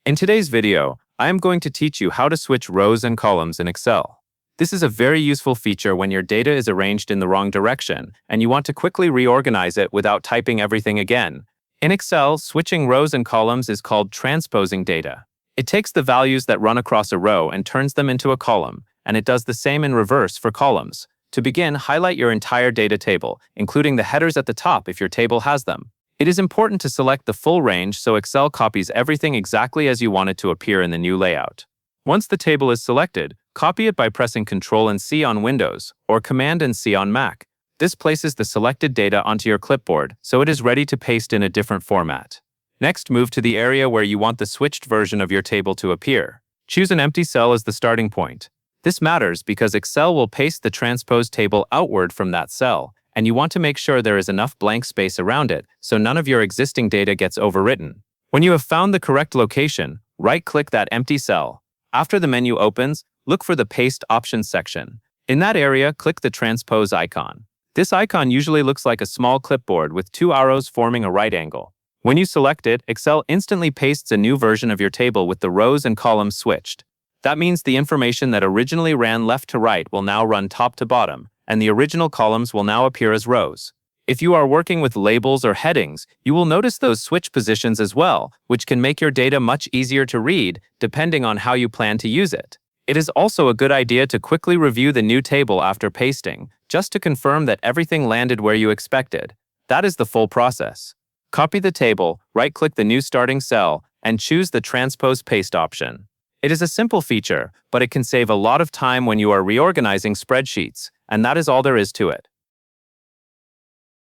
In today's video, I am going to teach you how to switch rows and columns in Excel. This is a very useful feature when your data is arranged in the wrong direction and you want to quickly reorganize it without typing everything again. In Excel, switching rows and columns is called transposing data. It takes the values that run across a row and turns them into a column, and it does the same in reverse for columns. To begin, highlight your entire data table, including the headers at the top if your table has them. It is important to select the full range so Excel copies everything exactly as you want it to appear in the new layout. Once the table is selected, copy it by pressing Ctrl and C on Windows or Command and C on Mac. This places the selected data onto your clipboard so it is ready to paste in a different format. Next, move to the area where you want the switched version of your table to appear. Choose an empty cell as the starting point. This matters because Excel will paste the transposed table outward from that cell, and you want to make sure there is enough blank space around it so none of your existing data gets overwritten. When you have found the correct location, right-click that empty cell. After the menu opens, look for the Paste Options section. In that area, click the Transpose icon. This icon usually looks like a small clipboard with two arrows forming a right angle. When you select it, Excel instantly pastes a new version of your table with the rows and columns switched. That means the information that originally ran left to right will now run top to bottom, and the original columns will now appear as rows. If you are working with labels or headings, you will notice those switch positions as well, which can make your data much easier to read depending on how you plan to use it. It is also a good idea to quickly review the new table after pasting, just to confirm that everything landed where you expected. That is the full process. Copy the table, right-click the new starting cell, and choose the Transpose Paste option. It is a simple feature, but it can save a lot of time when you are reorganizing spreadsheets, and that is all there is to it.